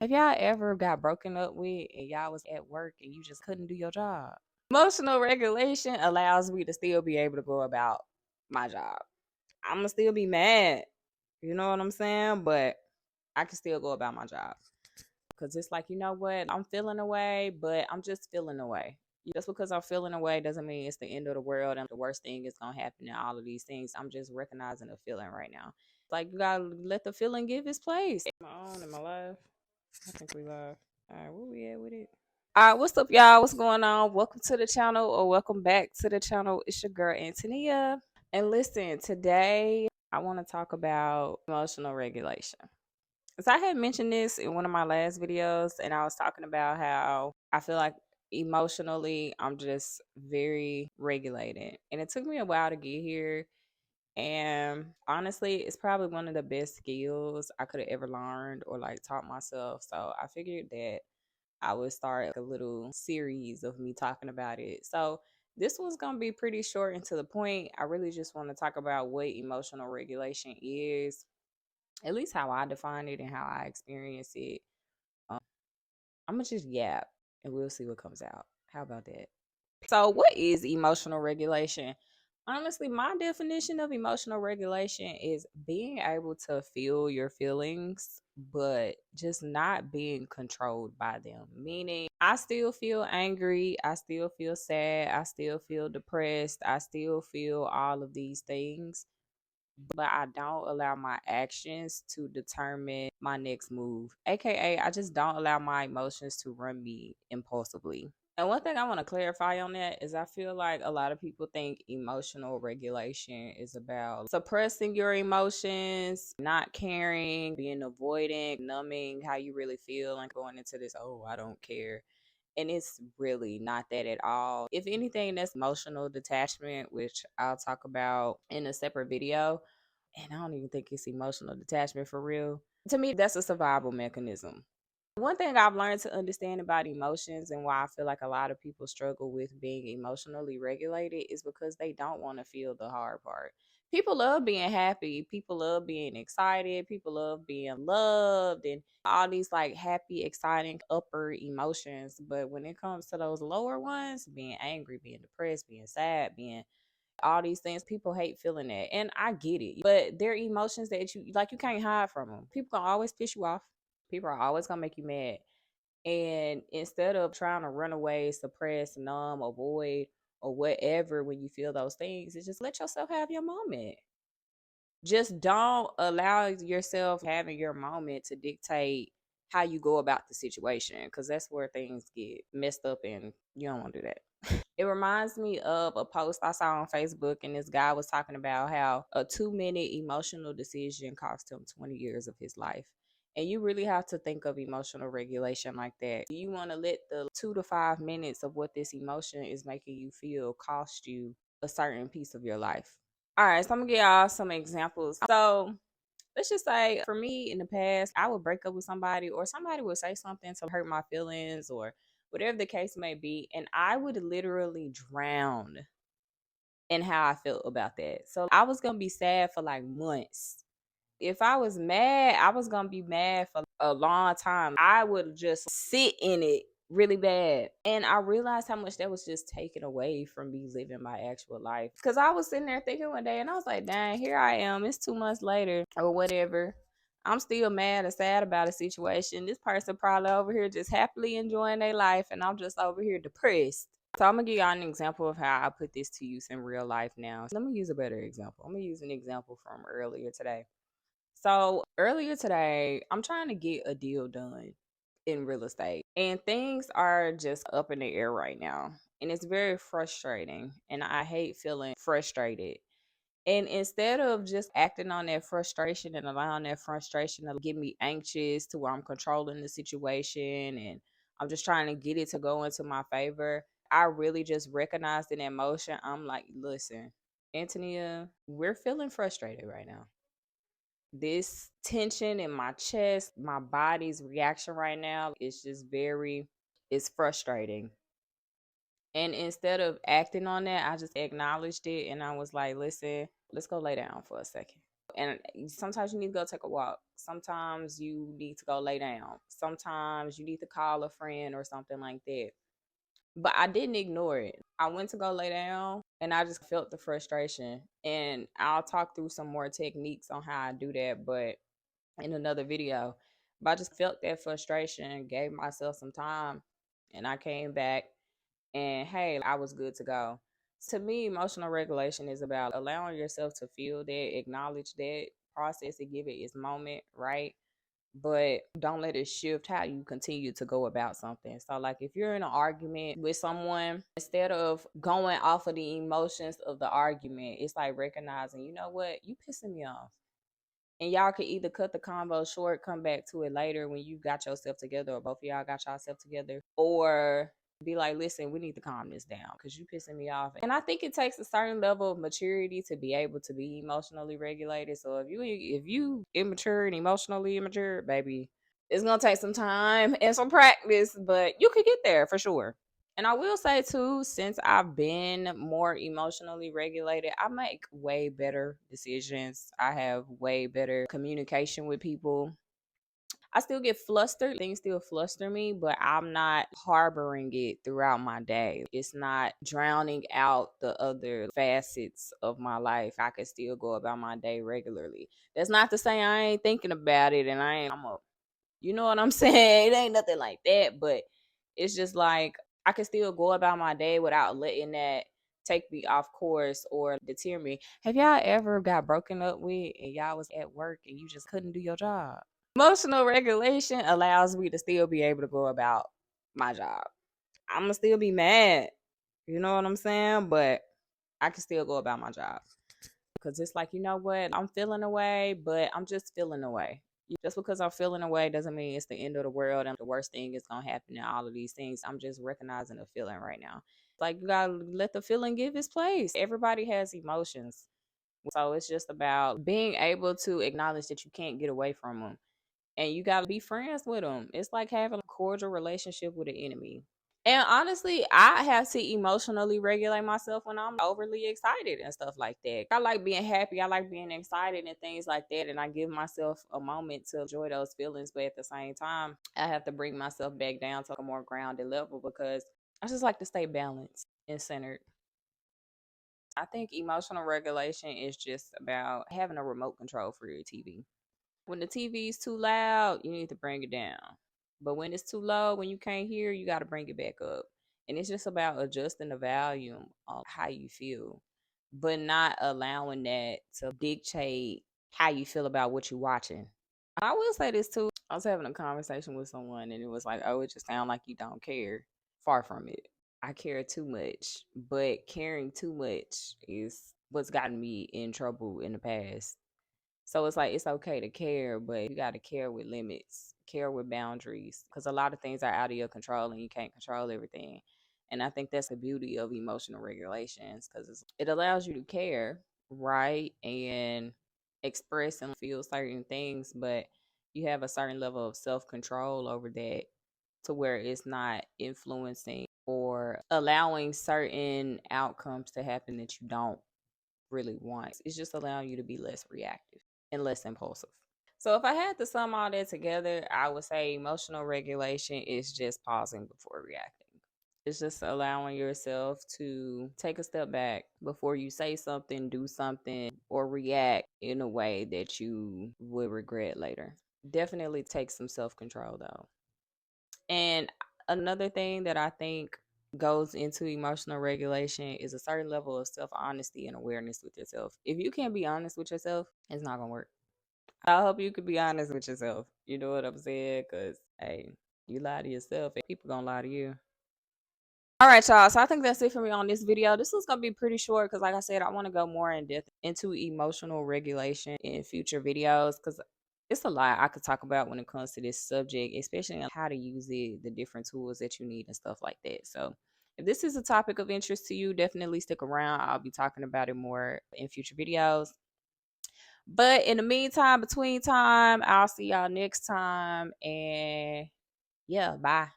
Have y'all ever got broken up with and y'all was at work and you just couldn't do your job? Emotional regulation allows me to still be able to go about my job. I'm gonna still be mad, you know what I'm saying? But I can still go about my job because it's like, you know what? I'm feeling away, but I'm just feeling away. Just because I'm feeling away doesn't mean it's the end of the world and the worst thing is gonna happen in all of these things. I'm just recognizing the feeling right now. Like you gotta let the feeling give its place. My own in my life. I think we live. All right, where we at with it? All right, what's up, y'all? What's going on? Welcome to the channel or welcome back to the channel. It's your girl, Antonia. And listen, today I want to talk about emotional regulation. As I had mentioned this in one of my last videos, and I was talking about how I feel like emotionally I'm just very regulated. And it took me a while to get here. And honestly, it's probably one of the best skills I could have ever learned or like taught myself. So I figured that I would start like a little series of me talking about it. So this one's gonna be pretty short and to the point. I really just want to talk about what emotional regulation is, at least how I define it and how I experience it. Um, I'm gonna just yap and we'll see what comes out. How about that? So, what is emotional regulation? Honestly, my definition of emotional regulation is being able to feel your feelings, but just not being controlled by them. Meaning, I still feel angry, I still feel sad, I still feel depressed, I still feel all of these things, but I don't allow my actions to determine my next move. AKA, I just don't allow my emotions to run me impulsively. And one thing I want to clarify on that is I feel like a lot of people think emotional regulation is about suppressing your emotions, not caring, being avoidant, numbing how you really feel, and going into this, oh, I don't care. And it's really not that at all. If anything, that's emotional detachment, which I'll talk about in a separate video. And I don't even think it's emotional detachment for real. To me, that's a survival mechanism. One thing I've learned to understand about emotions and why I feel like a lot of people struggle with being emotionally regulated is because they don't want to feel the hard part. People love being happy, people love being excited, people love being loved, and all these like happy, exciting upper emotions. But when it comes to those lower ones, being angry, being depressed, being sad, being all these things, people hate feeling that. And I get it. But they're emotions that you can't hide from them. People can always piss you off. People are always gonna make you mad. And instead of trying to run away, suppress, numb, avoid, or whatever when you feel those things, it's just let yourself have your moment. Just don't allow yourself having your moment to dictate how you go about the situation because that's where things get messed up and you don't want to do that. It reminds me of a post I saw on Facebook, and this guy was talking about how a 2 minute emotional decision cost him 20 years of his life. And you really have to think of emotional regulation like that. You want to let the 2 to 5 minutes of what this emotion is making you feel cost you a certain piece of your life. All right, so I'm gonna give y'all some examples. So let's just say for me in the past, I would break up with somebody or somebody would say something to hurt my feelings or whatever the case may be. And I would literally drown in how I felt about that. So I was going to be sad for like months. If I was mad, I was going to be mad for a long time. I would just sit in it really bad. And I realized how much that was just taken away from me living my actual life. Because I was sitting there thinking one day and I was like, dang, here I am. It's 2 months later or whatever. I'm still mad and sad about a situation. This person probably over here just happily enjoying their life, and I'm just over here depressed. So I'm gonna give y'all an example of how I put this to use in real life now. Let me use a better example. I'm gonna use an example from earlier today. So earlier today, I'm trying to get a deal done in real estate, and things are just up in the air right now. And it's very frustrating, and I hate feeling frustrated. And instead of just acting on that frustration and allowing that frustration to get me anxious to where I'm controlling the situation and I'm just trying to get it to go into my favor, I really just recognized an emotion. I'm like, listen, Antonia, we're feeling frustrated right now. This tension in my chest, my body's reaction right now is just it's frustrating. And instead of acting on that, I just acknowledged it and I was like, listen, let's go lay down for a second. And sometimes you need to go take a walk. Sometimes you need to go lay down. Sometimes you need to call a friend or something like that. But I didn't ignore it. I went to go lay down and I just felt the frustration. And I'll talk through some more techniques on how I do that, but in another video. But I just felt that frustration, gave myself some time, and I came back and hey, I was good to go. To me, emotional regulation is about allowing yourself to feel that, acknowledge that, process it, give it its moment, right? But don't let it shift how you continue to go about something. So, like if you're in an argument with someone, instead of going off of the emotions of the argument, it's like recognizing, you know what, you pissing me off. And y'all could either cut the convo short, come back to it later when you got yourself together, or both of y'all got yourself together, or be like, listen, we need to calm this down because you pissing me off. And I think it takes a certain level of maturity to be able to be emotionally regulated. So if you immature and emotionally immature, baby, it's gonna take some time and some practice, but you could get there for sure. And I will say too, since I've been more emotionally regulated, I make way better decisions. I have way better communication with people. I still get flustered. Things still fluster me, but I'm not harboring it throughout my day. It's not drowning out the other facets of my life. I can still go about my day regularly. That's not to say I ain't thinking about it and I'm a, you know what I'm saying? It ain't nothing like that, but it's just like I can still go about my day without letting that take me off course or deter me. Have y'all ever got broken up with and y'all was at work and you just couldn't do your job? Emotional regulation allows me to still be able to go about my job. I'm gonna still be mad, you know what I'm saying? But I can still go about my job because it's like, you know what? I'm feeling away, but I'm just feeling away. Just because I'm feeling away doesn't mean it's the end of the world and the worst thing is gonna happen in all of these things. I'm just recognizing a feeling right now. Like you gotta let the feeling give its place. Everybody has emotions. So it's just about being able to acknowledge that you can't get away from them. And you gotta be friends with them. It's like having a cordial relationship with an enemy. And honestly, I have to emotionally regulate myself when I'm overly excited and stuff like that. I like being happy. I like being excited and things like that. And I give myself a moment to enjoy those feelings. But at the same time, I have to bring myself back down to a more grounded level because I just like to stay balanced and centered. I think emotional regulation is just about having a remote control for your TV. When the TV is too loud, you need to bring it down. But when it's too low, when you can't hear, you got to bring it back up. And it's just about adjusting the volume of how you feel, but not allowing that to dictate how you feel about what you're watching. I will say this too. I was having a conversation with someone and it was like, oh, it just sounds like you don't care. Far from it. I care too much, but caring too much is what's gotten me in trouble in the past. So it's like it's okay to care, but you got to care with limits, care with boundaries, because a lot of things are out of your control and you can't control everything. And I think that's the beauty of emotional regulations because it allows you to care, right? And express and feel certain things, but you have a certain level of self control over that to where it's not influencing or allowing certain outcomes to happen that you don't really want. It's just allowing you to be less reactive and less impulsive. So if I had to sum all that together, I would say emotional regulation is just pausing before reacting. It's just allowing yourself to take a step back before you say something, do something, or react in a way that you would regret later. Definitely take some self control though. And another thing that I think goes into emotional regulation is a certain level of self honesty and awareness with yourself. If you can't be honest with yourself, it's not gonna work. I hope you could be honest with yourself. You know what I'm saying? Because hey, you lie to yourself, and people gonna lie to you. All right, y'all. So I think that's it for me on this video. This was gonna be pretty short because, like I said, I want to go more in depth into emotional regulation in future videos because it's a lot I could talk about when it comes to this subject, especially on how to use it, the different tools that you need, and stuff like that. So, if this is a topic of interest to you, definitely stick around. I'll be talking about it more in future videos. But in the meantime, between time, I'll see y'all next time. And yeah, bye.